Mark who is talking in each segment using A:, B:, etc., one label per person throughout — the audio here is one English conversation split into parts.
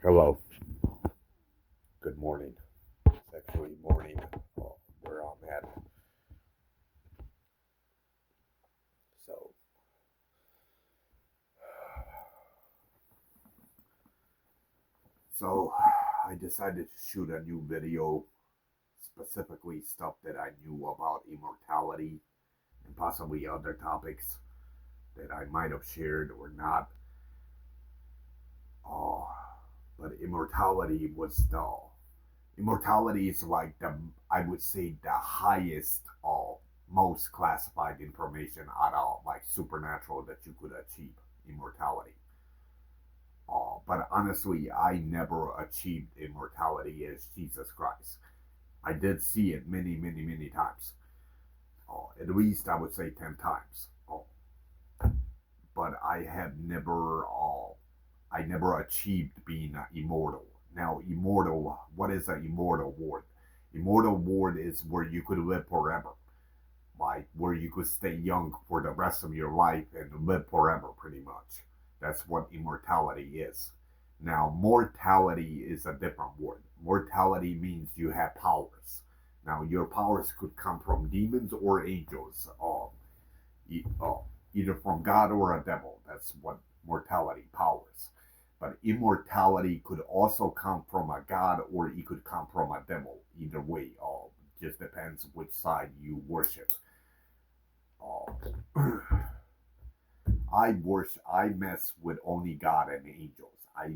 A: Hello. Good morning. It's actually morning where I'm at. So, so I decided to shoot a new video, specifically stuff that I knew about immortality and possibly other topics that I might have shared or not. Uh, but immortality is like I would say the highest, most classified information out of like supernatural that you could achieve. Immortality. But honestly, I never achieved immortality as Jesus Christ. I did see it many, many, many times. At least I would say 10 times. But I never achieved being immortal. Now, immortal, what is an immortal word? Immortal word is where you could live forever, like where you could stay young for the rest of your life and live forever, pretty much. That's what immortality is. Now, mortality is a different word. Mortality means you have powers. Now, your powers could come from demons or angels, either from God or a devil. That's what mortality powers. But immortality could also come from a god or it could come from a devil. Either way, just depends which side you worship. Uh, I mess with only God and angels. I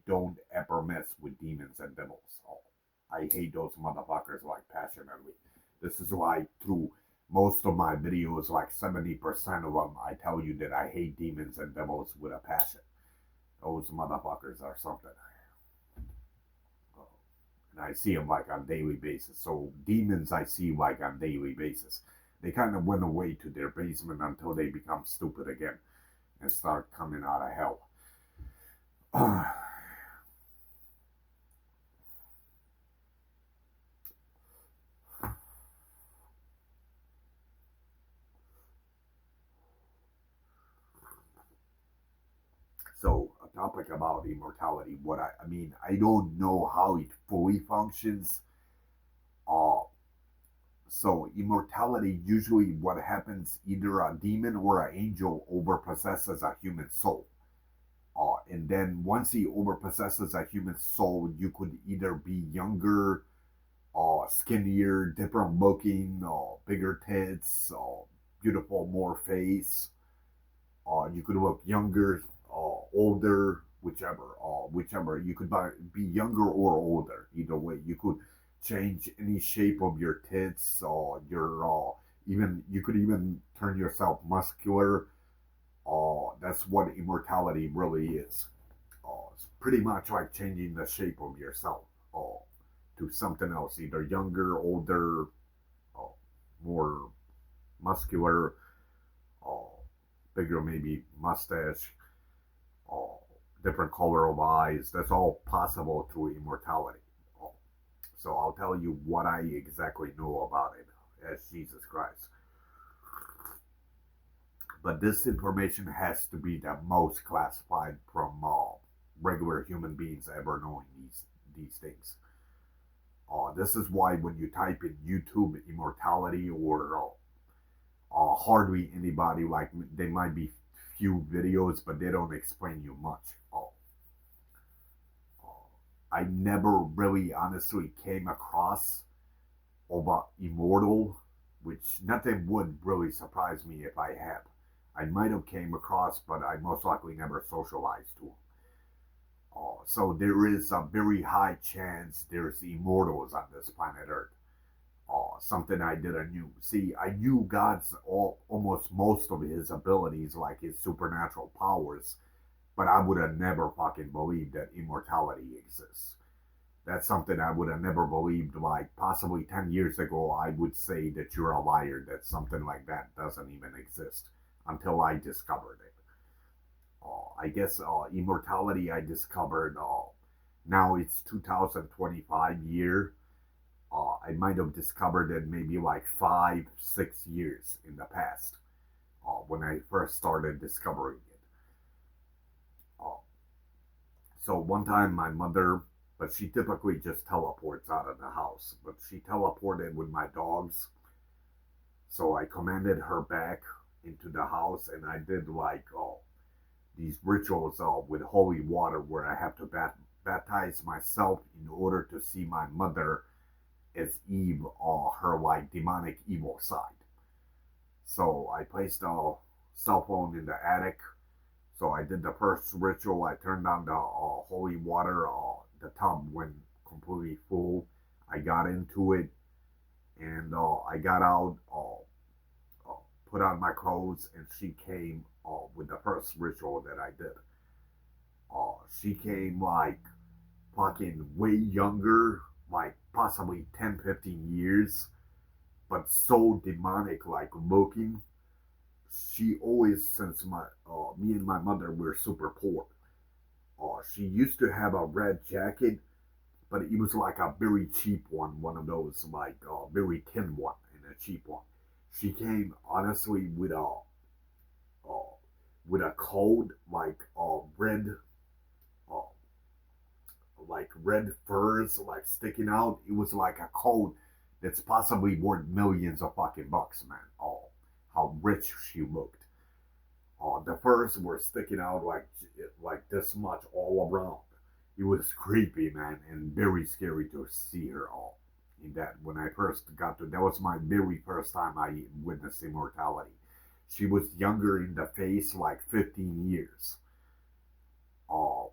A: don't ever mess with demons and devils. I hate those motherfuckers like passionately. This is why through most of my videos, like 70% of them, I tell you that I hate demons and devils with a passion. Those motherfuckers are something. Uh, and I see them like on daily basis. So demons I see like on daily basis. They kind of went away to their basement until they become stupid again and start coming out of hell. So a topic about immortality. I mean, I don't know how it fully functions. Uh, so immortality usually what happens either a demon or an angel overpossesses a human soul. And then once he overpossesses a human soul, you could either be younger, skinnier, different looking, bigger tits, beautiful more face. You could look younger, older, whichever. You could be younger or older. Either way, you could change any shape of your tits, your even you could even turn yourself muscular. That's what immortality really is. It's pretty much like changing the shape of yourself to something else, either younger, older, uh, more muscular, uh, bigger maybe mustache, uh, different color of eyes. That's all possible through immortality. Uh, so I'll tell you what I exactly know about it as Jesus Christ. But this information has to be the most classified from regular human beings ever knowing these things. This is why when you type in YouTube immortality or hardly anybody like they might be few videos, but they don't explain you much. I never really honestly came across about immortal, which nothing would really surprise me if I had. I might have came across, but I most likely never socialized to them. So there is a very high chance there's immortals on this planet Earth. Something I didn't knew. See, I knew God's almost most of his abilities, like his supernatural powers, but I would have never fucking believed that immortality exists. That's something I would have never believed. Like possibly 10 years ago, I would say that you're a liar. That something like that doesn't even exist until I discovered it. I guess immortality I discovered. Now it's 2025 year. I might have discovered it maybe like 5, 6 years in the past when I first started discovering it. Uh, So one time my mother, but she typically just teleports out of the house, but she teleported with my dogs. So I commanded her back into the house, and I did like these rituals with holy water where I have to baptize myself in order to see my mother as Eve or her like demonic evil side. So I placed a cell phone in the attic. So I did the first ritual. I turned on the holy water. The tub went completely full. I got into it, and I got out, put on my clothes, and she came with the first ritual that I did. She came like fucking way younger, like possibly 10, 15 years, but so demonic like looking. She always, since me and my mother were super poor, she used to have a red jacket, but it was like a very cheap one of those like very thin one and a cheap one. She came honestly uh, with a coat like uh, like red furs like sticking out. It was like a coat that's possibly worth millions of fucking bucks, man. Oh, how rich she looked. The furs were sticking out like this much all around. It was creepy, man, and very scary to see her all in that. When I first got to, that was my very first time I witnessed immortality. She was younger in the face, like 15 years. Uh,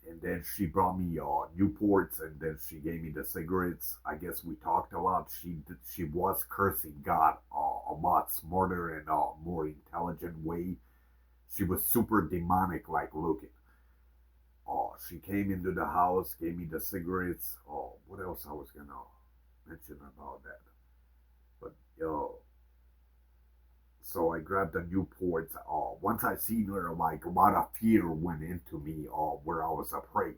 A: and then she brought me Newports, and then she gave me the cigarettes. I guess we talked a lot. She was cursing God a lot smarter and more intelligent way. She was super demonic like looking. She came into the house, gave me the cigarettes. What else I was gonna mention about that? But so I grabbed the Newports. Once I seen her, like a lot of fear went into me, where I was afraid.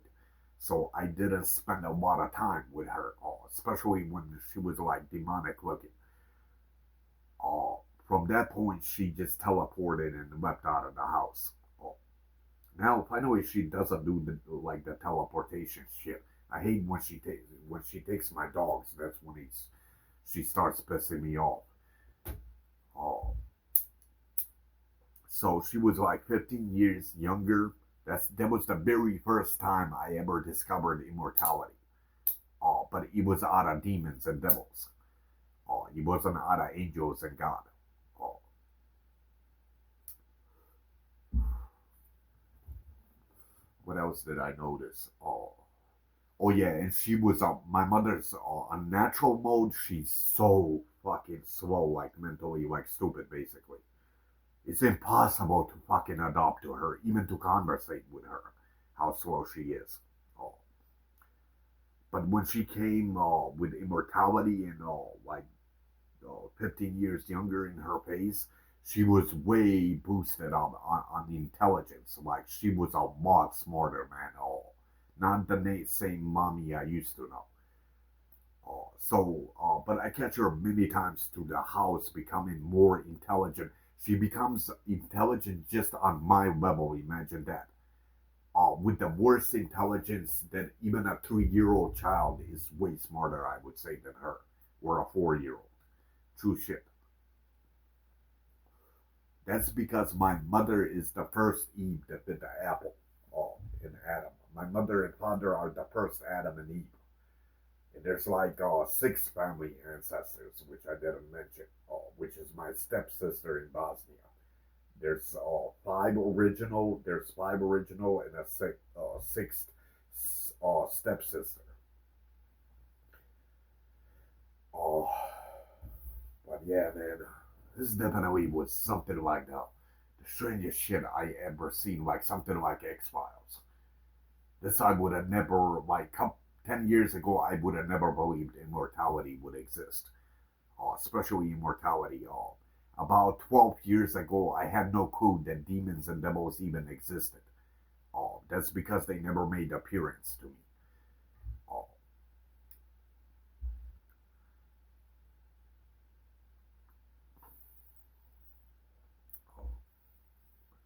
A: So I didn't spend a lot of time with her, especially when she was like demonic looking. Uh, from that point, she just teleported and left out of the house. Now, finally, she doesn't do the teleportation shit. I hate when she takes my dogs. That's when she starts pissing me off. Uh, So she was like 15 years younger. That was the very first time I ever discovered immortality. But it was out of demons and devils. It wasn't out of angels and God. Uh, what else did I notice? Oh yeah, and she was my mother's unnatural mode. She's so fucking slow, like mentally, like stupid, basically. It's impossible to fucking adopt to her, even to conversate with her. How slow she is. Oh, but when she came with immortality and 15 years younger in her face, she was way boosted on the intelligence. Like she was a lot smarter, man. Not the same mommy I used to know. But I catch her many times through the house becoming more intelligent. She becomes intelligent just on my level. Imagine that. With the worst intelligence that even a 3-year-old child is way smarter, I would say, than her, or a 4-year-old. True shit. That's because my mother is the first Eve that bit the apple in Adam. My mother and father are the first Adam and Eve. And there's like 6 family ancestors, which I didn't mention, which is my stepsister in Bosnia. There's five original, and a sixth stepsister. Oh, but yeah, man, this definitely was something like the strangest shit I ever seen, like something like X Files. This I would have never, 10 years ago, I would have never believed immortality would exist, especially immortality. About 12 years ago, I had no clue that demons and devils even existed. That's because they never made appearance to me. Uh,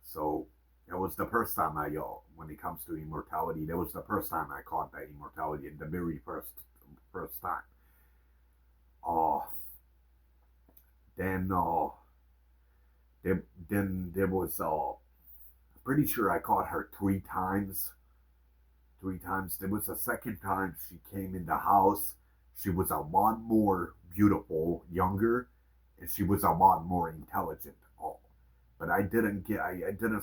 A: so, that was the first time I when it comes to immortality, that was the first time I caught that immortality, and the very first time. Uh, then there, then there was pretty sure I caught her three times. Three times. There was a second time she came in the house. She was a lot more beautiful, younger, and she was a lot more intelligent. Oh, but I didn't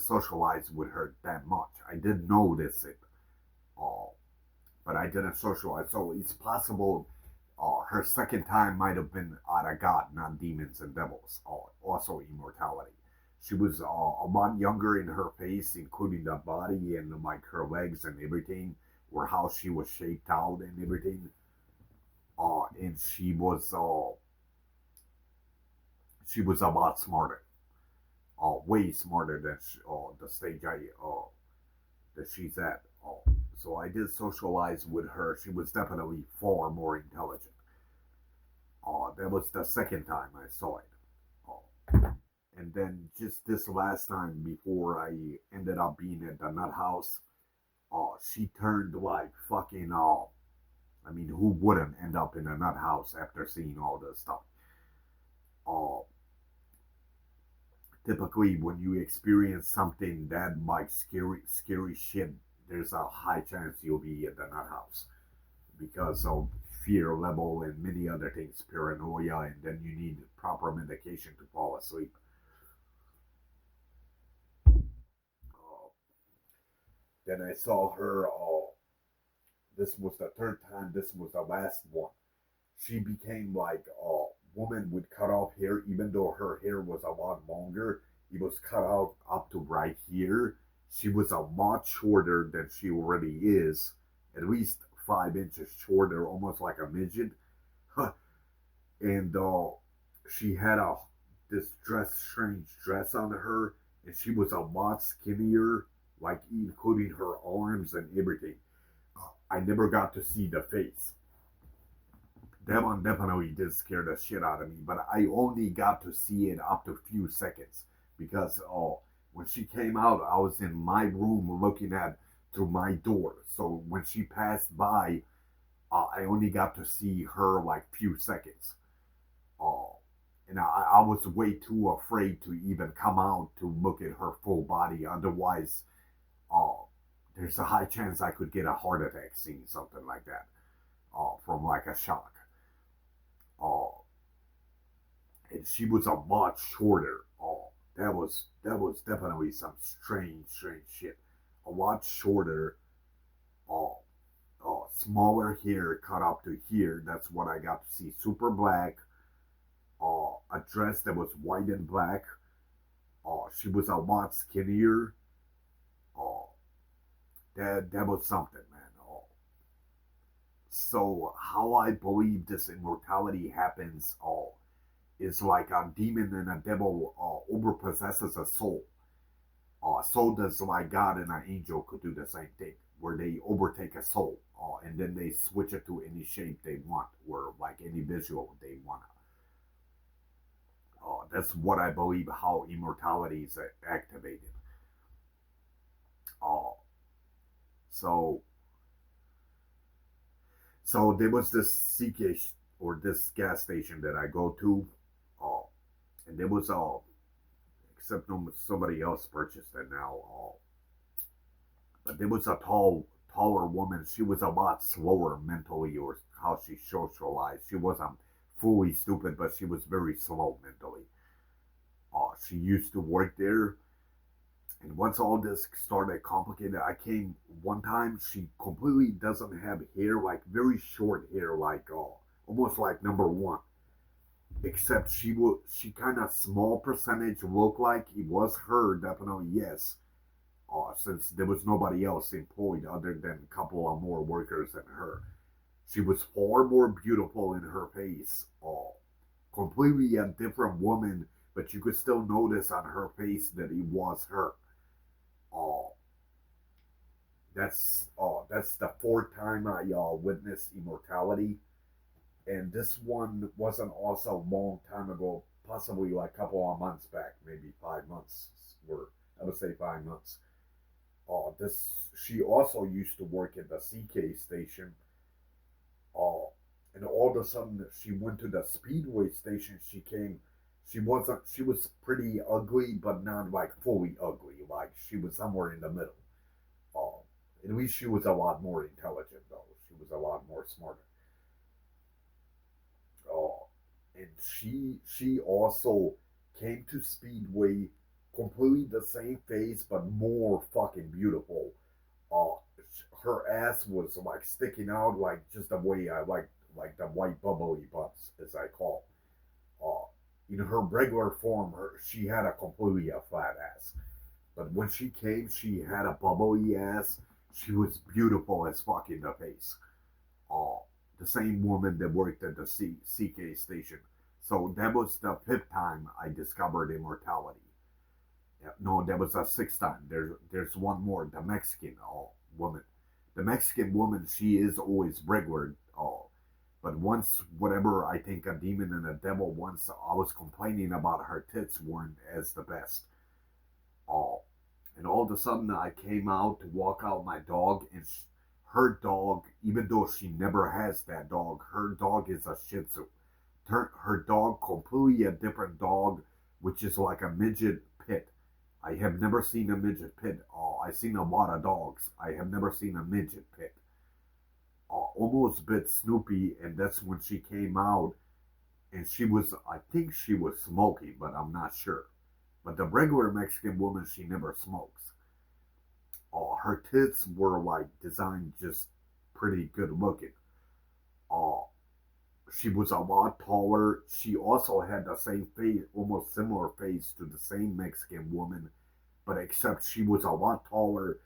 A: socialize with her that much. I did notice it. Oh, but I didn't socialize. So it's possible her second time might have been out of God, not demons and devils. Also immortality. She was a lot younger in her face, including the body and like her legs and everything, or how she was shaped out and everything. And she was a lot smarter, way smarter than the stage that she's at. So I did socialize with her. She was definitely far more intelligent. That was the second time I saw it. And then just this last time before I ended up being at the nut house, she turned like fucking. I mean, who wouldn't end up in a nut house after seeing all this stuff? Uh, Typically, when you experience something that like scary shit, there's a high chance you'll be at the nut house because of fear level and many other things, paranoia, and then you need proper medication to fall asleep. Uh, then I saw her. This was the third time. This was the last one. She became like a woman with cut off hair, even though her hair was a lot longer. It was cut out up to right here. She was a lot shorter than she already is, at least 5 inches shorter, almost like a midget. And she had a this strange dress on her, and she was a lot skinnier, like including her arms and everything. I never got to see the face. That one definitely did scare the shit out of me, but I only got to see it up to a few seconds because when she came out, I was in my room looking at through my door. So when she passed by, I only got to see her like few seconds. Uh, and I was way too afraid to even come out to look at her full body. Otherwise, uh, there's a high chance I could get a heart attack seeing something like that from like a shock. Uh, and she was a lot shorter. That was definitely some strange shit. A lot shorter. Uh, Smaller hair cut up to here. That's what I got to see. Super black. A dress that was white and black. She was a lot skinnier. Uh, that was something, man. So how I believe this immortality happens is like a demon and a devil overpossesses a soul. So does like God and an angel could do the same thing, where they overtake a soul and then they switch it to any shape they want, or like any visual they want. That's what I believe how immortality is activated. Uh, so so there was this CK or this gas station that I go to, uh, and there was except somebody else purchased it now. But there was a taller woman. She was a lot slower mentally, or how she socialized. She wasn't fully stupid, but she was very slow mentally. She used to work there, and once all this started complicated, I came one time. She completely doesn't have hair, like very short hair, like almost like number one. Except she kind of small percentage looked like it was her, definitely yes. Since there was nobody else employed other than a couple of more workers than her. She was far more beautiful in her face, completely a different woman, but you could still notice on her face that it was her. Uh, that's the fourth time I witnessed immortality, and this one wasn't also a long time ago, possibly like a couple of months back, maybe 5 months, or I would say 5 months. This she also used to work at the CK station. Uh, and all of a sudden she went to the Speedway station. She wasn't. She was pretty ugly, but not like fully ugly. Like she was somewhere in the middle. Uh, at least she was a lot more intelligent, though. She was a lot more smarter. Uh, and she also came to Speedway completely the same face, but more fucking beautiful. Uh, Her ass was like sticking out like just the way I like the white bubbly butts, as I call. Uh, in her regular form, she had a completely a flat ass. But when she came, she had a bubbly ass. She was beautiful as fuck in the face. Uh, the same woman that worked at the CK station. So that was the fifth time I discovered immortality. Yeah, no, that was the sixth time. There's one more. The Mexican woman. The Mexican woman. She is always regular. But once, whatever, I think a demon and a devil. Once I was complaining about her tits weren't as the best. Uh, and all of a sudden I came out to walk out my dog, and her dog, even though she never has that dog, her dog is a Shih Tzu. Her dog completely a different dog, which is like a midget pit. I have never seen a midget pit. I've seen a lot of dogs. I have never seen a midget pit. Almost bit Snoopy, and that's when she came out, and she was, I think she was smoking, but I'm not sure. But the regular Mexican woman, she never smokes. Her tits were like designed just pretty good looking. Uh, she was a lot taller. She also had the same face, almost similar face to the same Mexican woman, but except she was a lot taller,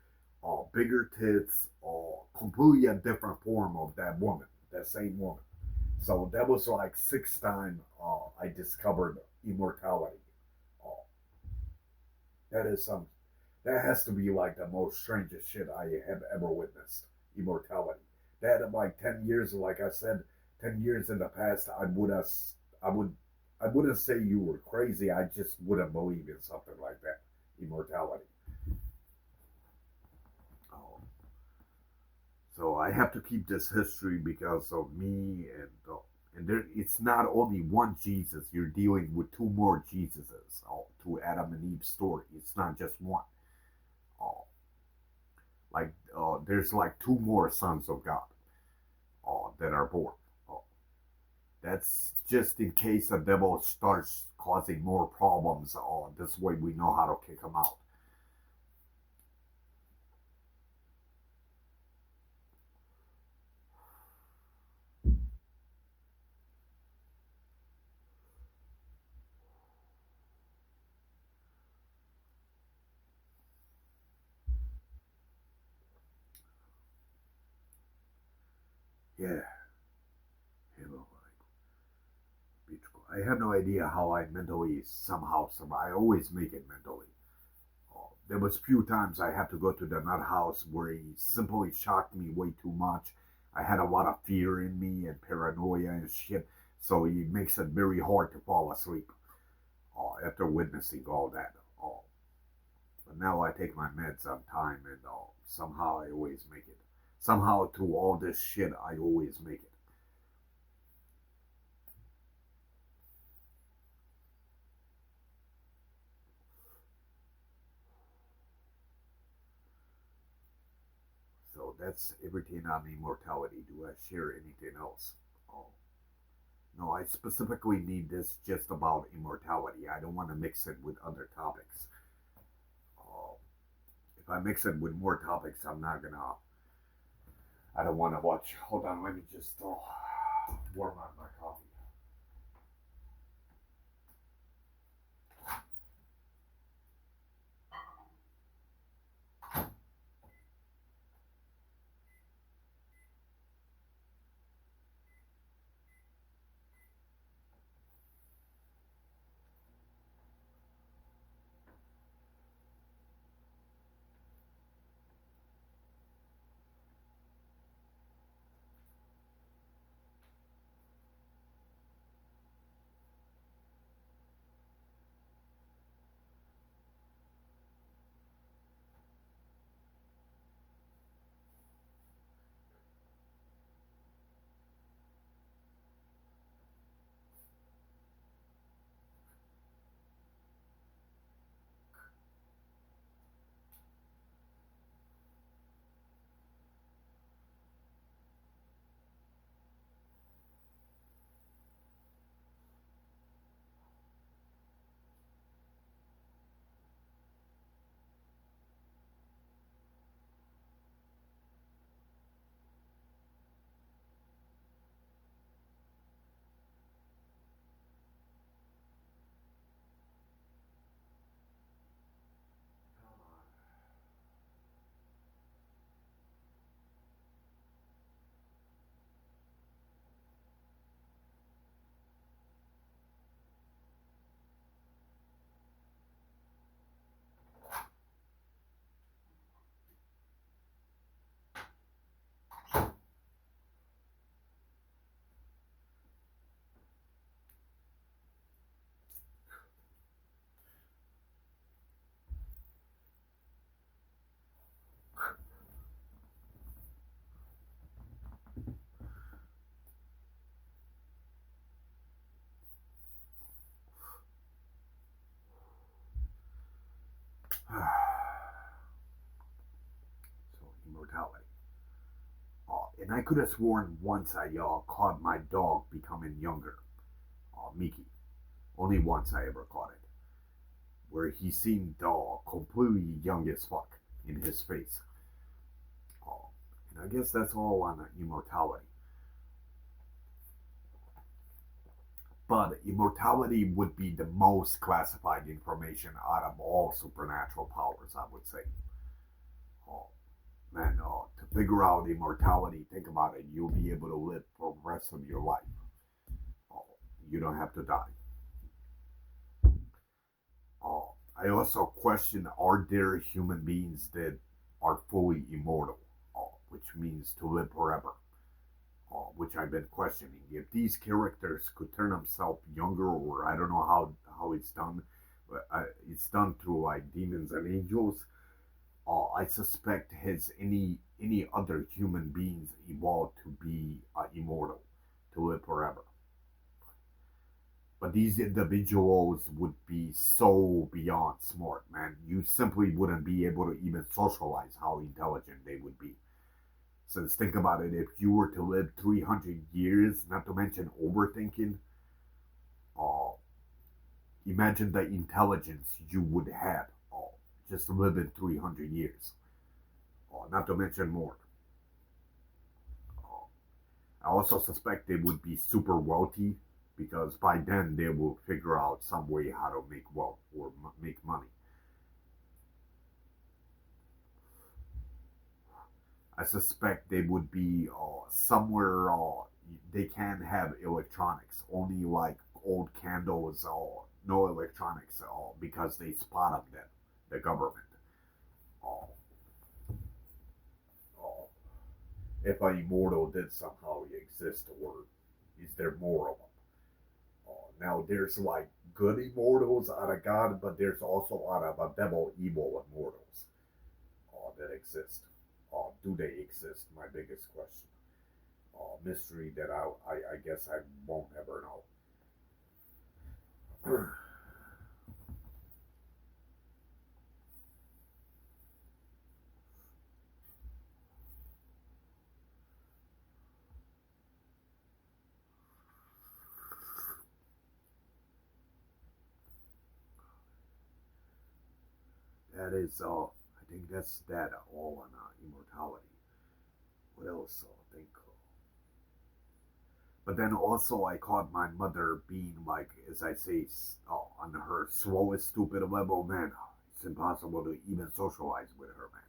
A: bigger tits, completely a different form of that woman, that same woman. So that was like sixth time I discovered immortality. Uh, that is some. That has to be like the most strangest shit I have ever witnessed. Immortality. That in like 10 years, like I said, 10 years in the past, I would, I wouldn't say you were crazy. I just wouldn't believe in something like that. Immortality. Oh, so I have to keep this history because of me, and there, it's not only one Jesus. You're dealing with two more Jesuses to Adam and Eve's story. It's not just one. Uh, there's like two more sons of God that are born. Uh, that's just in case the devil starts causing more problems. This way we know how to kick him out. Yeah, hello, beautiful. I have no idea how I mentally somehow survive. I always make it mentally. There was few times I had to go to the nut house where he simply shocked me way too much. I had a lot of fear in me and paranoia and shit, so it makes it very hard to fall asleep after witnessing all that. But now I take my meds on time, and somehow I always make it. Somehow through all this shit, I always make it. So that's everything on immortality. Do I share anything else? Oh, no, I specifically need this just about immortality. I don't want to mix it with other topics. Uh, if I mix it with more topics, I'm not gonna. I don't want to watch. Hold on, let me just warm up my coffee. So immortality. And I could have sworn once I caught my dog becoming younger, Mickey. Only once I ever caught it, where he seemed completely young as fuck in his face. Uh, and I guess that's all on immortality. But immortality would be the most classified information out of all supernatural powers, I would say. Uh, Man, to figure out immortality, think about it. You'll be able to live for the rest of your life. Uh, you don't have to die. Uh, I also question: are there human beings that are fully immortal, which means to live forever? Which I've been questioning. If these characters could turn themselves younger, or I don't know how it's done, but it's done through like demons and angels. I suspect has any other human beings evolved to be immortal, to live forever. But these individuals would be so beyond smart, man. You simply wouldn't be able to even socialize how intelligent they would be. Since think about it, if you were to live 300 years, not to mention overthinking, uh, imagine the intelligence you would have just living 300 years, not to mention more. Uh, I also suspect they would be super wealthy because by then they will figure out some way how to make wealth or make money. I suspect they would be somewhere they can have electronics, only like old candles or no electronics because they spot them, the government. Uh, uh, if an immortal did somehow exist, or is there more of them? Now there's like good immortals out of God, but there's also out of a devil evil immortals that exist. Do they exist? My biggest question. Mystery that I guess I won't ever know. That is I think that's that all on immortality. What else? I think. But then also I caught my mother being like, as I say, on her slowest stupid level. Man, it's impossible to even socialize with her, man.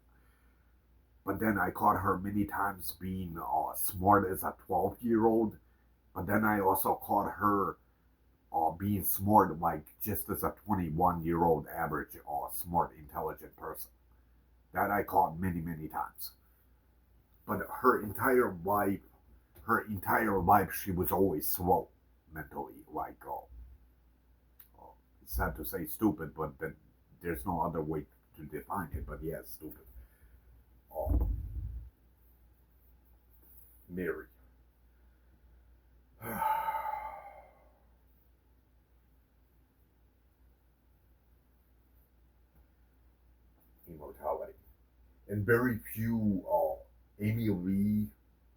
A: But then I caught her many times being smart as a 12-year-old. But then I also caught her being smart like just as a 21-year-old average smart, intelligent person. That I caught many, many times. But her entire life, she was always slow mentally. Like, it's sad to say stupid, but then there's no other way to define it. But yeah, stupid. Oh, Mary. Immortality. And very few, Amy Lee,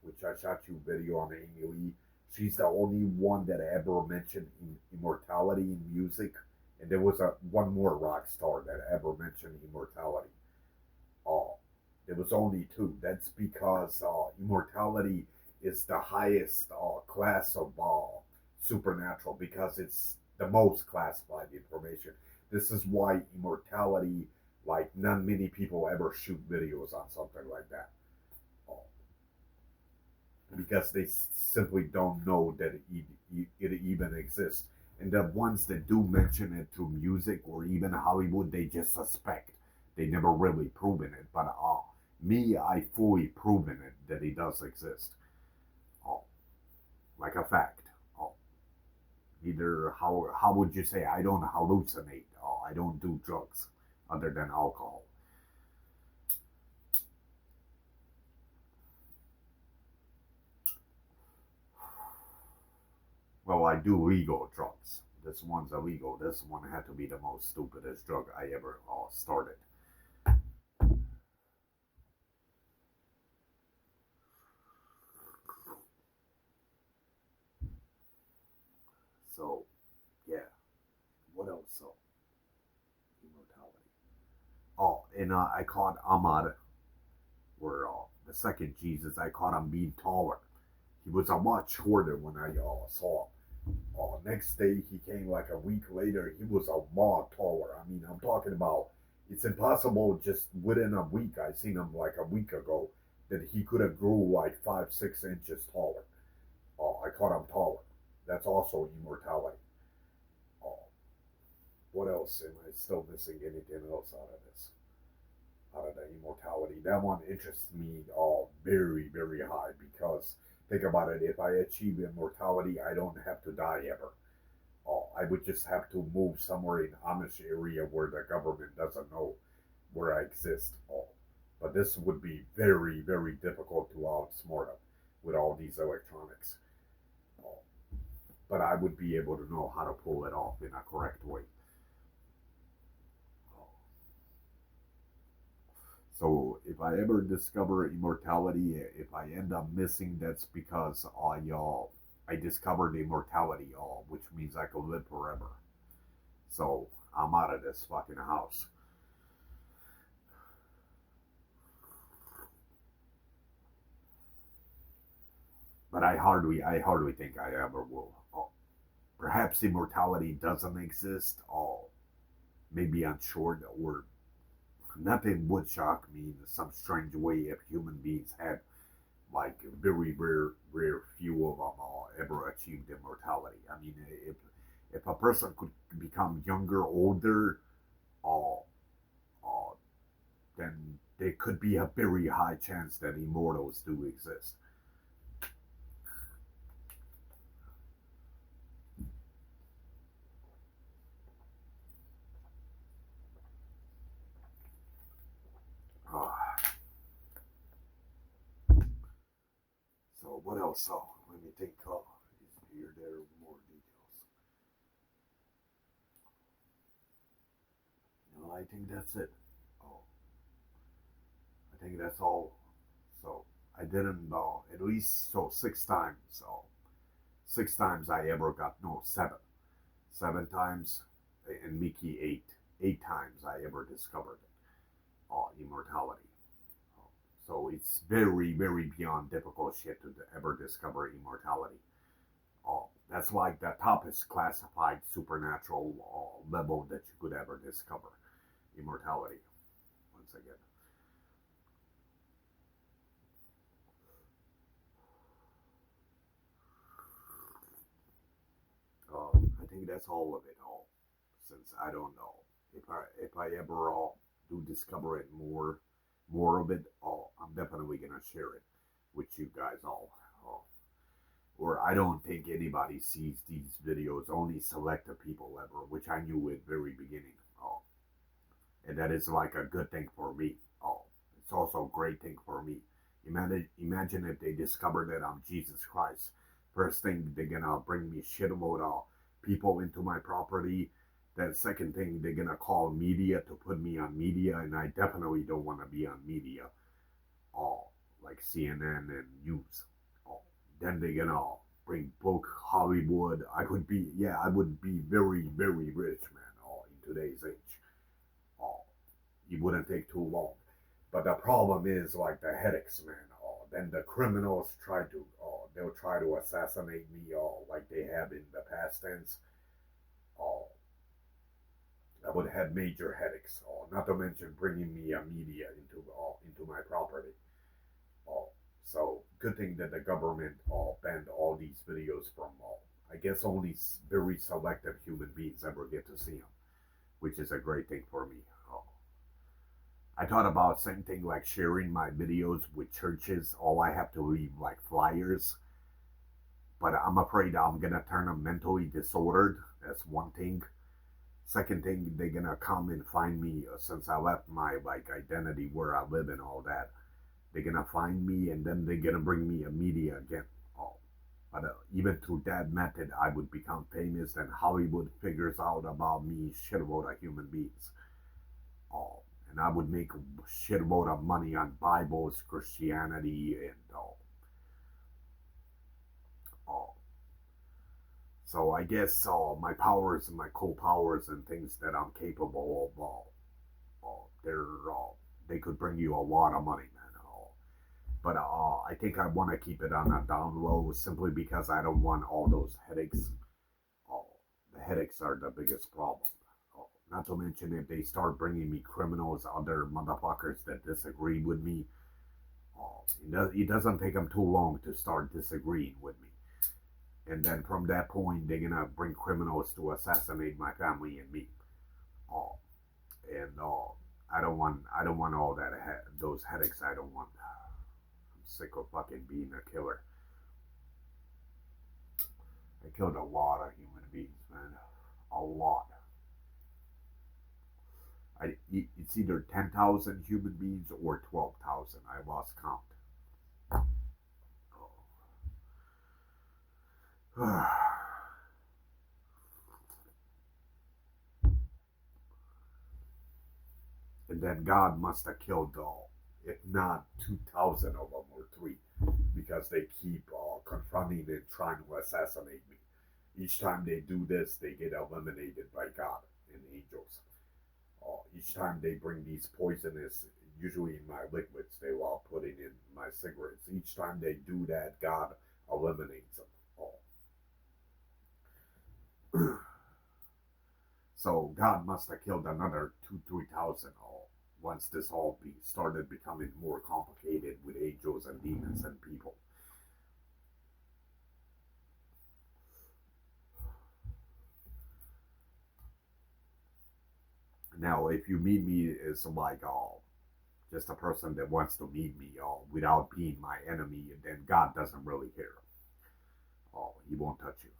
A: which I shot you a video on Amy Lee, she's the only one that I ever mentioned immortality in music. And there was a one more rock star that ever mentioned immortality. Uh, there was only two. That's because immortality is the highest class of supernatural because it's the most classified information. This is why immortality, like, not many people ever shoot videos on something like that. Uh, because they simply don't know that it even exists. And the ones that do mention it through music or even Hollywood, they just suspect. They never really proven it. But me, I fully proven it that it does exist. Uh, like a fact. Either how would you say I don't hallucinate? I don't do drugs other than alcohol. Well, I do legal drugs. This one's illegal. This one had to be the most stupidest drug I ever started. So immortality. Oh, and I caught Ahmad, or the second Jesus. I caught him being taller. He was a lot shorter when I saw him. Next day he came like a week later. He was a lot taller. I mean, I'm talking about. It's impossible just within a week. I seen him like a week ago that he could have grew like 5, 6 inches taller. I caught him taller. That's also immortality. Uh, what else? Am I still missing anything else out of this? Out of the immortality. That one interests me very, very high because think about it. If I achieve immortality, I don't have to die ever. I would just have to move somewhere in Amish area where the government doesn't know where I exist. But this would be very, very difficult to outsmart them with all these electronics. Oh, but I would be able to know how to pull it off in a correct way. Oh. So if I ever discover immortality, if I end up missing, that's because I discovered immortality, which means I could live forever. So I'm out of this fucking house. But I hardly think I ever will. Perhaps immortality doesn't exist. Maybe I'm short, or nothing would shock me in some strange way if human beings had like very rare few of them ever achieved immortality. I mean, if a person could become younger, older, uh, uh, then there could be a very high chance that immortals do exist. Uh, so what else? So let me think. Is here there more details? No, I think that's it. Oh, I think that's all. So I didn't know at least so 6 times. So 6 times I ever got no 7 times, and Mickey 8 times I ever discovered immortality. So it's very beyond difficult shit to ever discover immortality. That's like the toppest classified supernatural level that you could ever discover immortality. Once again, I think that's all of it. All since I don't know if I ever do discover it more of it, I'm definitely gonna share it with you guys all. Uh, or I don't think anybody sees these videos. Only selected people ever, which I knew at very beginning. And that is like a good thing for me. It's also a great thing for me. Imagine if they discover that I'm Jesus Christ. First thing, they're gonna bring me shitload of people into my property. Then second thing, they're gonna call media to put me on media, and I definitely don't want to be on media, uh, like CNN and news. Uh, then they're gonna bring book Hollywood. I would be very rich, man. In today's age, uh, it wouldn't take too long. But the problem is like the headaches, man. Then the criminals they'll try to assassinate me, like they have in the past tense. Uh, I would have major headaches. Not to mention bringing me a media into my property. Uh, so good thing that the government banned all these videos from. I guess only very selective human beings ever get to see them, which is a great thing for me. I thought about same thing like sharing my videos with churches. All I have to leave like flyers, but I'm afraid I'm gonna turn them mentally disordered. That's one thing. Second thing, they're gonna come and find me since I left my like identity where I live and all that. They're gonna find me and then they're gonna bring me a media again. Oh, but even through that method, I would become famous, and Hollywood figures out about me shitload of human beings. Oh, and I would make a shitload of money on Bibles, Christianity, and all. So I guess my powers and my cool powers and things that I'm capable of, they could bring you a lot of money, man. But I think I want to keep it on a down low simply because I don't want all those headaches. Uh, the headaches are the biggest problem. Not to mention if they start bringing me criminals, other motherfuckers that disagree with me, it doesn't take them too long to start disagreeing with me. And then from that point, they're gonna bring criminals to assassinate my family and me. Uh, and I don't want all that those headaches. I don't want. I'm sick of fucking being a killer. I killed a lot of human beings, man. A lot. It's either 10,000 human beings or 12,000. I lost count. Oh. And then God must have killed all, if not 2,000 of them or three, because they keep confronting and trying to assassinate me. Each time they do this, they get eliminated by God and angels. Each time they bring these poisonous, usually in my liquids, they will put it in my cigarettes. Each time they do that, God eliminates them all. So God must have killed another 3,000 all once this all started becoming more complicated with angels and demons and people. Now, if you meet me as like just a person that wants to meet me without being my enemy, then God doesn't really care. He won't touch you.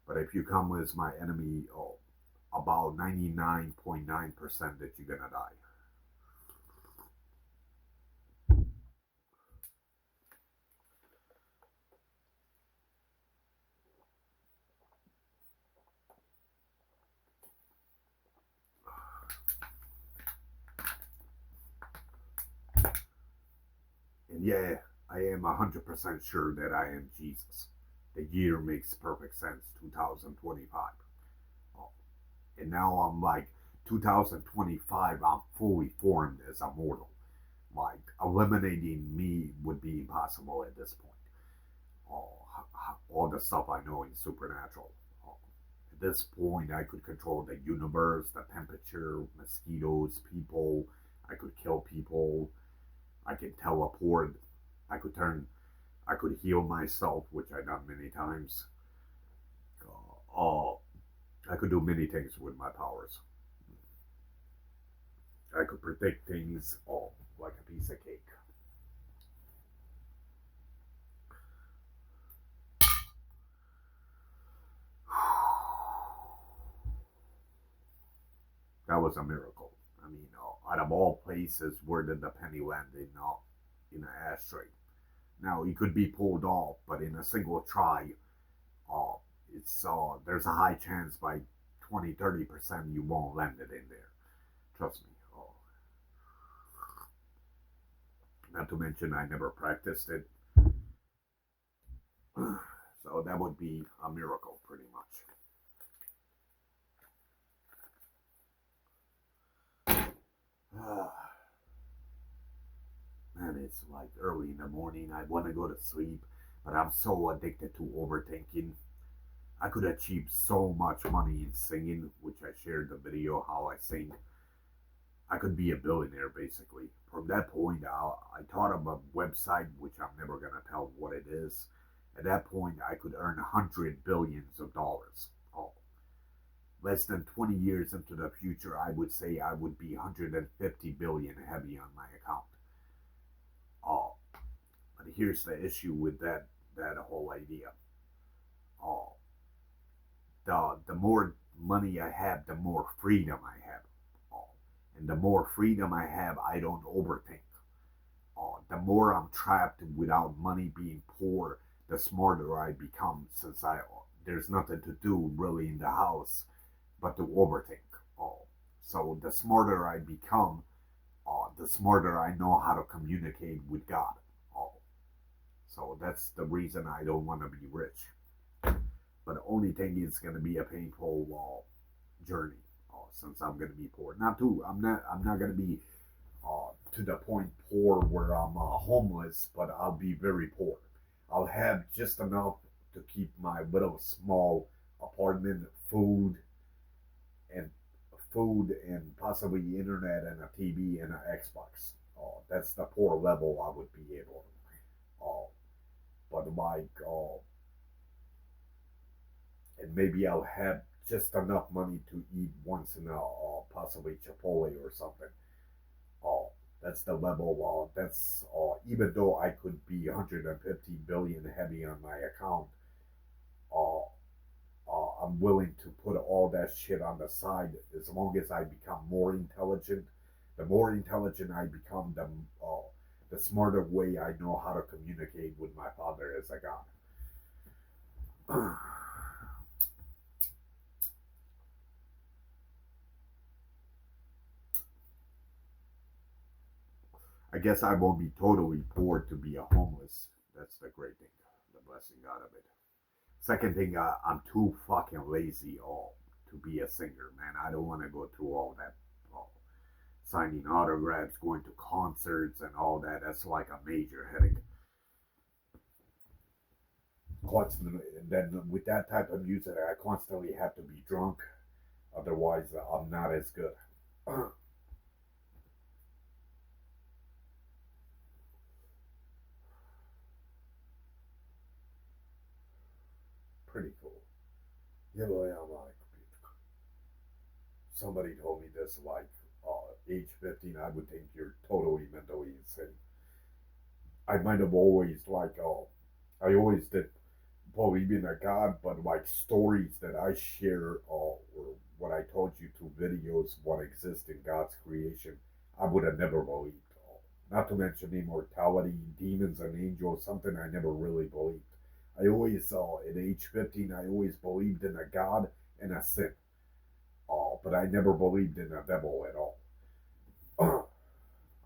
A: But if you come as my enemy, about 99.9% that you're gonna die. And yeah, I am 100% sure that I am Jesus. The year makes perfect sense, 2025. Oh, and now I'm like, 2025, I'm fully formed as a mortal. Like, eliminating me would be impossible at this point. All, all the stuff I know in supernatural. At this point, I could control the universe, the temperature, mosquitoes, people. I could kill people. I could teleport. I could turn. I could heal myself, which I've done many times. Uh, I could do many things with my powers. I could predict things all like a piece of cake. That was a miracle. I mean, out of all places, where did the penny land in an ashtray? Now it could be pulled off, but in a single try, uh, it's there's a high chance by 20-30% you won't land it in there. Trust me. Not to mention, I never practiced it, so that would be a miracle, pretty much. Man, it's like early in the morning. I want to go to sleep, but I'm so addicted to overthinking. I could achieve so much money in singing, which I shared the video how I sing. I could be a billionaire basically. From that point, I thought of a website, which I'm never gonna tell what it is. At that point, I could earn 100 billions of dollars. Oh, less than 20 years into the future, I would say I would be 150 billion heavy on my account. Oh, but here's the issue with that whole idea. Oh, the more money I have, the more freedom I have. Oh, and the more freedom I have, I don't overthink. The more I'm trapped without money being poor, the smarter I become since I there's nothing to do really in the house but to overthink. Oh, so the smarter I become, the smarter I know how to communicate with God. Oh, so that's the reason I don't want to be rich. But the only thing is going to be a painful journey since I'm going to be poor. Not too. I'm not going to be to the point poor where I'm homeless, but I'll be very poor. I'll have just enough to keep my little small apartment, and and possibly internet and a TV and an Xbox. That's the poor level I would be able. Uh, but like, and maybe I'll have just enough money to eat once in a possibly Chipotle or something. Uh, that's the level. That's even though I could be 150 billion heavy on my account, uh, I'm willing to put all that shit on the side as long as I become more intelligent. The more intelligent I become, the smarter way I know how to communicate with my father as a god. I guess I won't be totally poor to be a homeless. That's the great thing, the blessing out of it. Second thing, I'm too fucking lazy to be a singer, man. I don't want to go through all that uh, signing autographs, going to concerts, and all that. That's like a major headache. Constantly, and then with that type of music, I constantly have to be drunk. Otherwise, I'm not as good. Pretty cool. Yeah, well, yeah, like somebody told me this, like age 15, I would think you're totally mentally insane. I might have always like, I always did believe in a God, but like stories that I share, or what I told you through videos, what exists in God's creation, I would have never believed. Not to mention immortality, demons and angels, something I never really believed. I always, at age 15, I always believed in a God and a sin, but I never believed in a devil at all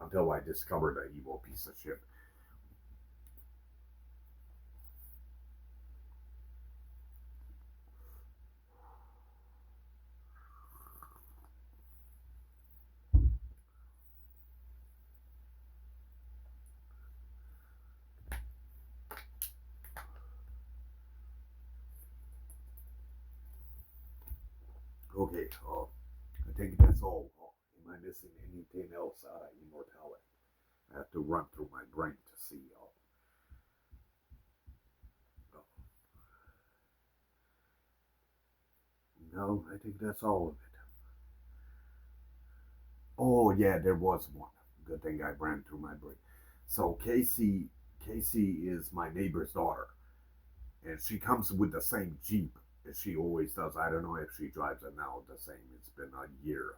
A: until I discovered an evil piece of shit. Okay, I think that's all. Am I missing anything else out of immortality? I have to run through my brain to see. No, I think that's all of it. Oh yeah, there was one. Good thing I ran through my brain. So Casey is my neighbor's daughter, and she comes with the same Jeep as she always does. I don't know if she drives it now the same. It's been a year.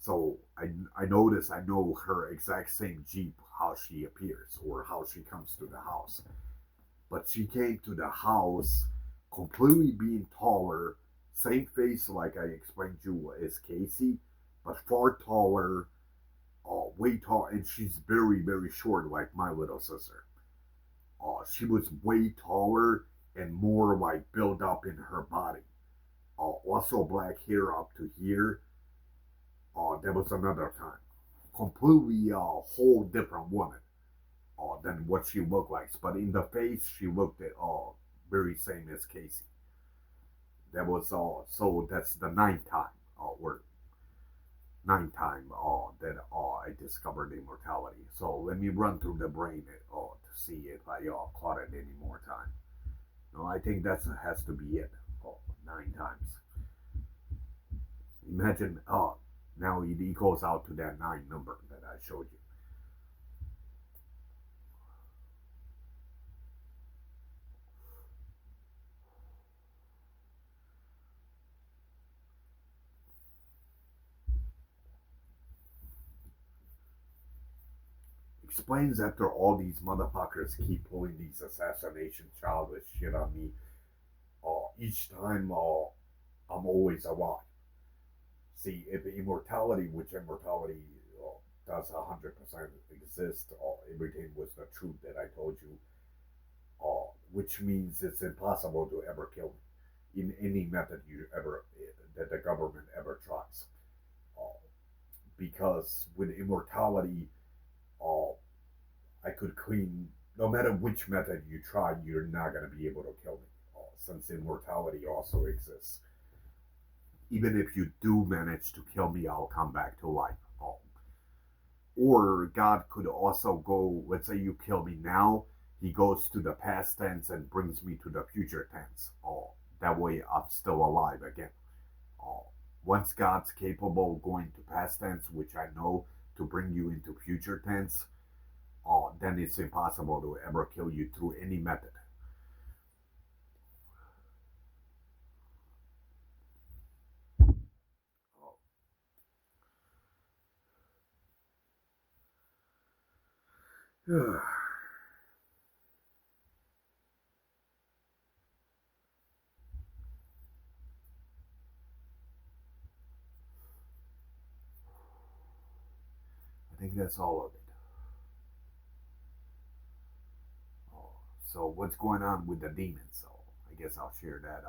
A: So I notice I know her exact same Jeep, how she appears or how she comes to the house. But she came to the house completely being taller, same face like I explained to you as Casey, but far taller, way tall, and she's very very short like my little sister. She was way taller and more like built up in her body. Also black hair up to here. That was another time. Completely a whole different woman than what she looked like. But in the face, she looked at very same as Casey. That was so that's the ninth time or ninth time that I discovered immortality. So let me run through the brain to see if I caught it any more time. No, I think that has to be it. 9 times. Imagine now it equals out to that nine number that I showed you. Explains after all these motherfuckers keep pulling these assassination childish shit on me. Each time I'm always alive. See, if immortality, which immortality does 100% exist, everything was the truth that I told you. which means it's impossible to ever kill me in any method you ever that the government ever tries. Uh, because with immortality, uh, I could clean. No matter which method you try, you're not gonna be able to kill me. Since immortality also exists, even if you do manage to kill me, I'll come back to life. Or God could also go, let's say you kill me now, he goes to the past tense and brings me to the future tense. That way I'm still alive again. Uh, Once God's capable of going to past tense, which I know, to bring you into future tense, then it's impossible to ever kill you through any method. I think that's all of it. So what's going on with the demons? So I guess I'll share that.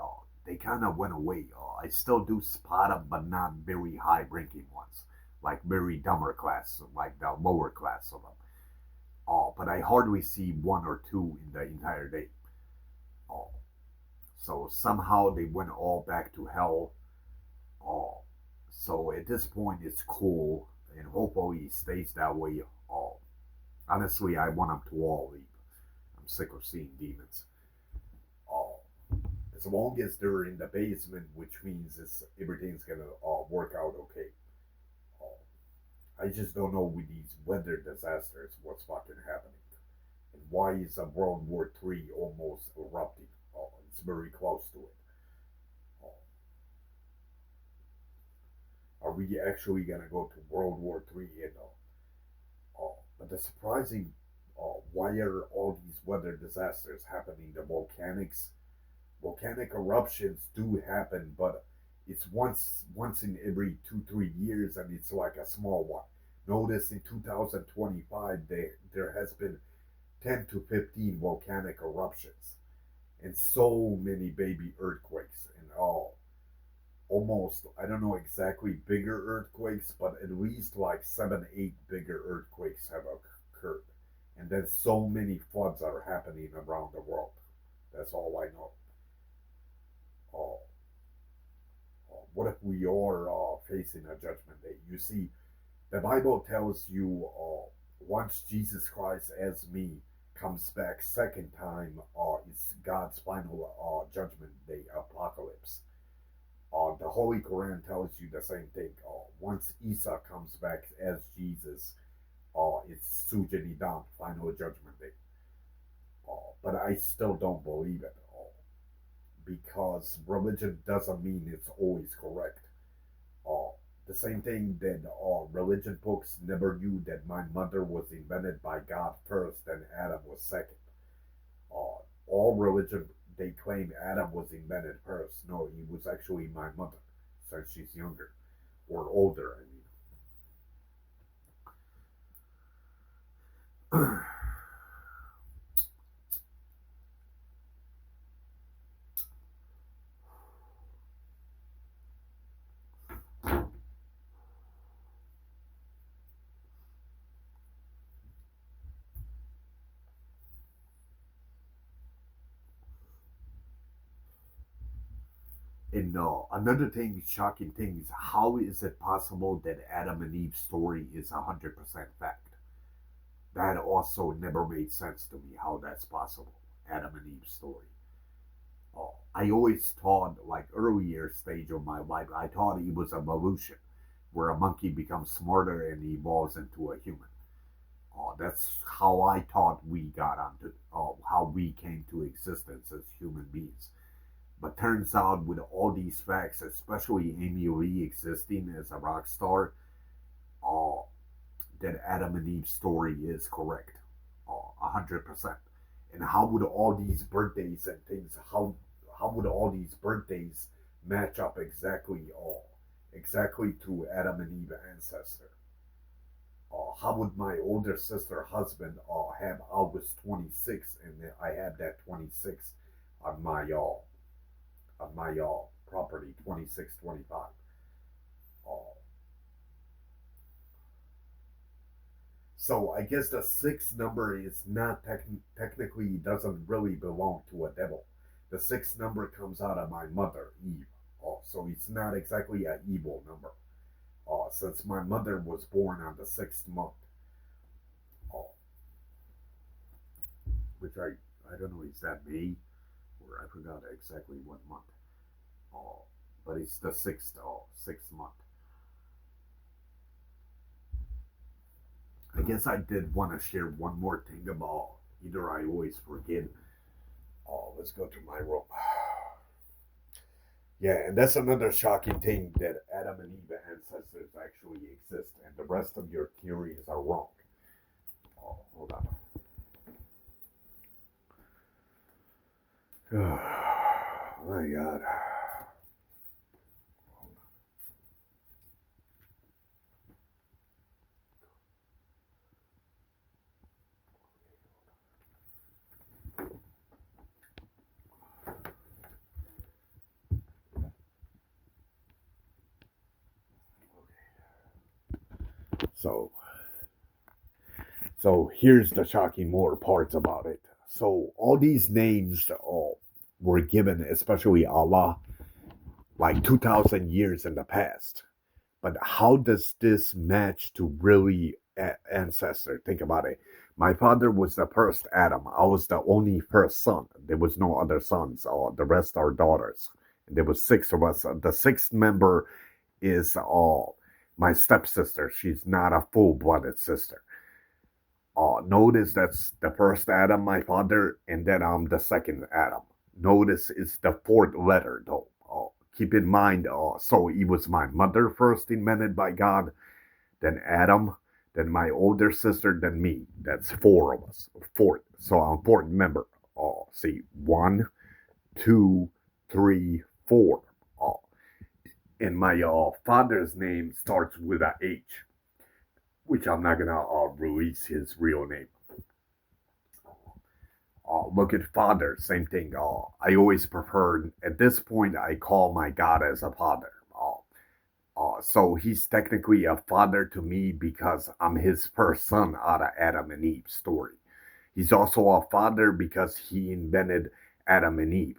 A: They kind of went away. I still do spot them, but not very high ranking ones, like very dumber class, like the lower class of them. But I hardly see one or two in the entire day. Oh, so somehow they went all back to hell. Oh, so at this point it's cool, and hopefully it stays that way. Oh, honestly, I want them to all leave. I'm sick of seeing demons. Oh, as long as they're in the basement, which means everything's gonna work out okay. Oh, I just don't know with these weather disasters what's fucking happening. And why is a World War III almost erupting? Oh, it's very close to it. Oh, are we actually gonna go to World War III? But the surprising, why are all these weather disasters happening? The volcanic eruptions do happen, but it's once in every 2 3 years, and it's like a small one. Notice in 2025 there has been 10 to 15 volcanic eruptions and so many baby earthquakes and all almost, I don't know exactly bigger earthquakes, but at least like 7 8 bigger earthquakes have occurred, and then so many floods are happening around the world. That's all I know. Oh, what if we are facing a judgment day? You see, the Bible tells you once Jesus Christ as me comes back second time, it's God's final judgment day, apocalypse. The Holy Quran tells you the same thing. Once Isa comes back as Jesus, it's Sujanidan, final judgment day. But I still don't believe it because religion doesn't mean it's always correct. Uh, the same thing that religion books never knew that my mother was invented by God first and Adam was second. All religion, they claim Adam was invented first. No, he was actually my mother, since she's younger or older. I mean, and another thing, shocking thing, is how is it possible that Adam and Eve's story is 100% fact? That also never made sense to me. How that's possible? Adam and Eve's story. I always thought, like earlier stage of my life, I thought it was evolution, where a monkey becomes smarter and evolves into a human. That's how I thought we got onto, how we came to existence as human beings. But turns out, with all these facts, especially Amy Lee existing as a rock star, uh, that Adam and Eve's story is correct, 100%. And how would all these birthdays and things, how would all these birthdays match up exactly to Adam and Eve ancestor? How would my older sister husband have August 26th, and I have that 26 on my property 2625. Uh, so I guess the sixth number is not technically doesn't really belong to a devil. The sixth number comes out of my mother Eve. So it's not exactly an evil number. Since my mother was born on the sixth month, uh, which I don't know, is that May or I forgot exactly what month. Uh, but it's the sixth month. I guess I did want to share one more thing about either I always forget. Let's go to my room. Yeah, and that's another shocking thing that Adam and Eve ancestors actually exist, and the rest of your theories are wrong. Hold on. Oh my God. So, so here's the shocking more parts about it. So all these names were given, especially Allah, like 2,000 years in the past. But how does this match to really ancestor? Think about it. My father was the first Adam. I was the only first son. There was no other sons. The rest are daughters. There was six of us. The sixth member is my stepsister. She's not a full-blooded sister. Notice that's the first Adam, my father, and then I'm the second Adam. Notice it's the fourth letter, though. Keep in mind, so it was my mother first invented by God, then Adam, then my older sister, then me. That's four of us. Fourth. So I'm fourth member. See, one, two, three, four. Uh, and my father's name starts with a H, which I'm not gonna release his real name. Look at father, same thing. I always prefer, at this point, I call my God as a father. So he's technically a father to me because I'm his first son out of Adam and Eve story. He's also a father because he invented Adam and Eve.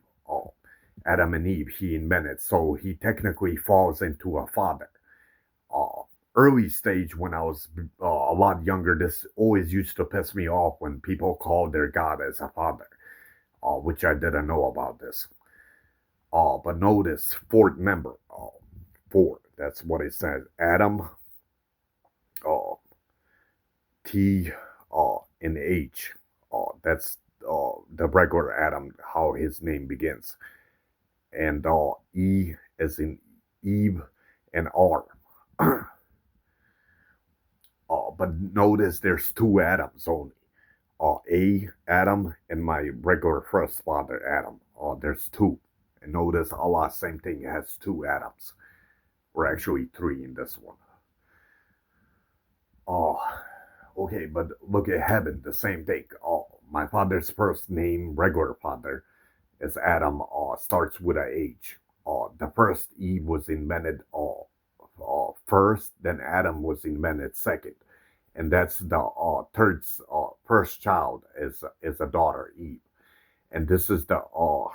A: Adam and Eve he invented, so he technically falls into a father. Uh, Early stage when I was a lot younger, this always used to piss me off when people called their God as a father, which I didn't know about this. But notice fourth member, four. That's what it says. Adam, uh, T, and H. That's the regular Adam, how his name begins. And E as in Eve and R. But notice there's two Adams only. A Adam and my regular first father Adam. There's two. And notice Allah, same thing, has two Adams. Or actually three in this one. Oh, okay, but look at heaven, the same thing. My father's first name, regular father, is Adam. Starts with a H. The first Eve was invented first, then Adam was invented second, and that's the first child is a daughter Eve, and this is the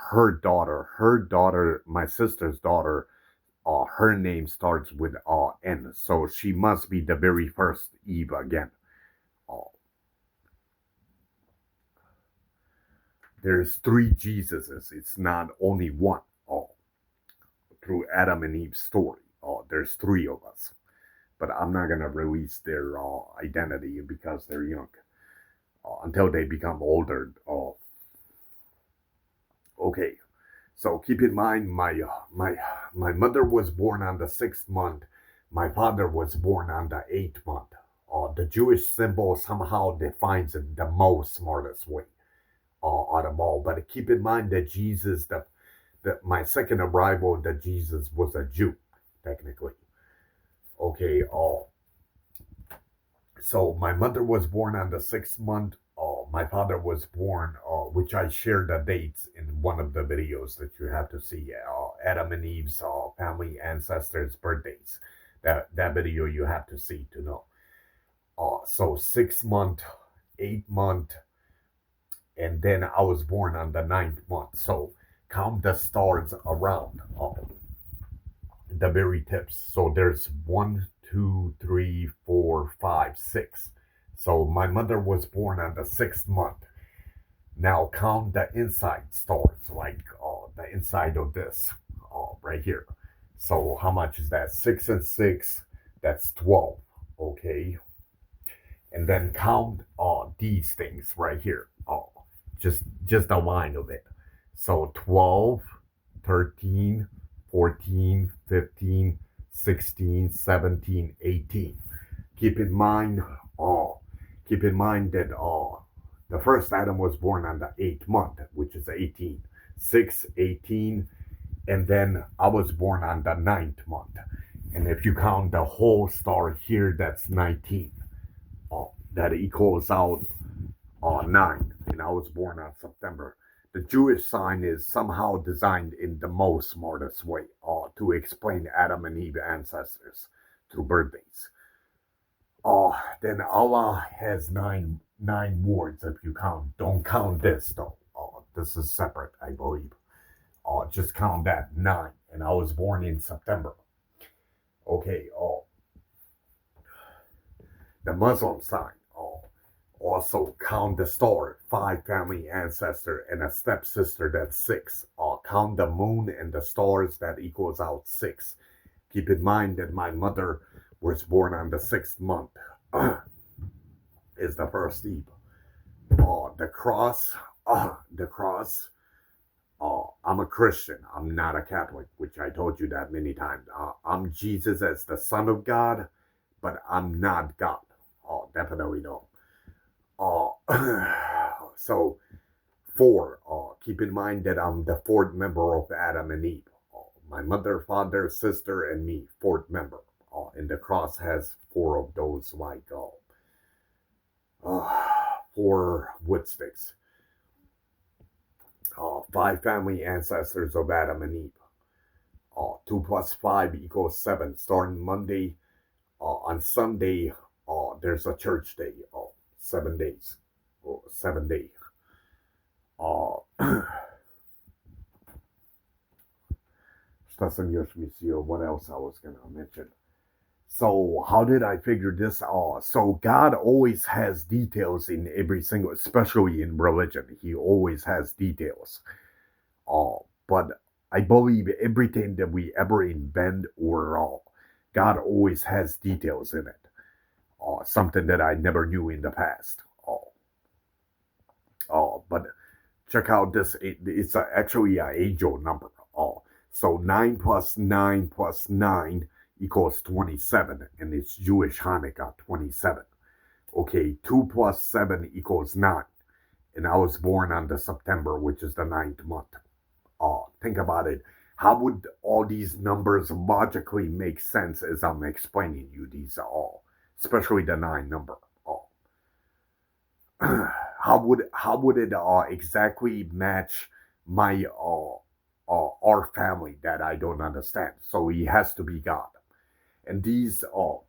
A: her daughter. Her daughter, my sister's daughter, her name starts with N, so she must be the very first Eve again. Uh, there's three Jesuses. It's not only one. Through Adam and Eve's story, there's three of us, but I'm not gonna release their identity because they're young until they become older. Okay, so keep in mind, my mother was born on the sixth month. My father was born on the eighth month. The Jewish symbol somehow defines it the most smartest way out of all. But keep in mind that Jesus, my second arrival, that Jesus was a Jew, technically. Okay. So my mother was born on the sixth month. my father was born, which I shared the dates in one of the videos that you have to see. Adam and Eve's family ancestors' birthdays. That video you have to see to know. So 6 month, 8 month, and then I was born on the ninth month. So count the stars around the very tips. So there's 1, 2, 3, 4, 5, 6. So my mother was born on the 6th month. Now count the inside stars, like the inside of this, right here. So how much is that? 6 and 6. That's 12. Okay, and then count these things right here. Just a line of it. So 12, 13, 14, 15, 16, 17, 18. Keep in mind, uh, keep in mind that the first Adam was born on the 8th month, which is 18. 6, 18, and then I was born on the ninth month. And if you count the whole star here, that's 19. That equals out 9, and I was born on September. The Jewish sign is somehow designed in the most smartest way to explain Adam and Eve ancestors through birthdays. Then Allah has nine words if you count. Don't count this though. This is separate, I believe. Just count that 9, and I was born in September. Okay. The Muslim sign. Also count the star, 5 family ancestor and a stepsister, that's 6. Count the moon and the stars, that equals out 6. Keep in mind that my mother was born on the 6th month. Is the first Eve. The cross, I'm a Christian. I'm not a Catholic, which I told you that many times. I'm Jesus as the Son of God, but I'm not God. Definitely no. So 4. Keep in mind that I'm the 4th member of Adam and Eve. My mother, father, sister, and me, 4th member. And the cross has 4 of those, like 4 wood sticks. 5 family ancestors of Adam and Eve. 2 plus 5 equals 7. Starting Monday, on Sunday, there's a church day. 7 days. 7 days. What else I was going to mention? So how did I figure this out? So God always has details in every single, especially in religion. He always has details. But I believe everything that we ever invent or God always has details in it. Something that I never knew in the past. But check out this. It's actually an angel number. So 9 plus 9 plus 9 equals 27, and it's Jewish Hanukkah 27. Okay, 2 plus 7 equals 9, and I was born on the September, which is the 9th month. Think about it. How would all these numbers logically make sense as I'm explaining you these all, especially the 9 number? How would it exactly match my our family that I don't understand? So he has to be God. And these,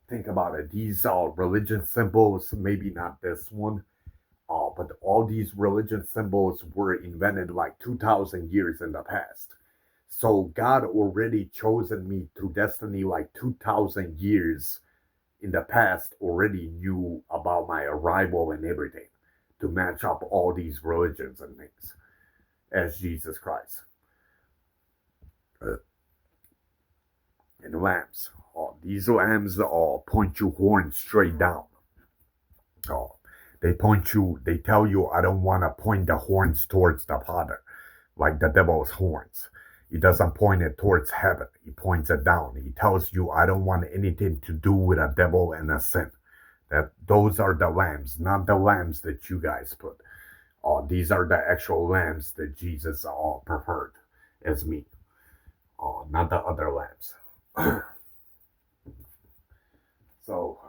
A: think about it, these religion symbols, maybe not this one, but all these religion symbols were invented like 2,000 years in the past. So God already chosen me through destiny like 2,000 years in the past, already knew about my arrival and everything to match up all these religions and things as Jesus Christ. And lambs. These lambs point you horns straight down. They tell you, I don't want to point the horns towards the Father, like the devil's horns. He doesn't point it towards heaven. He points it down. He tells you, I don't want anything to do with a devil and a sin. That those are the lambs, not the lambs that you guys put. These are the actual lambs that Jesus preferred as me. Not the other lambs. So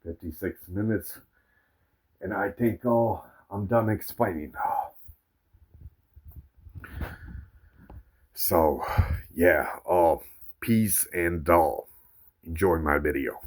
A: 56 minutes, And I think I'm done explaining. So, yeah, peace and enjoy my video.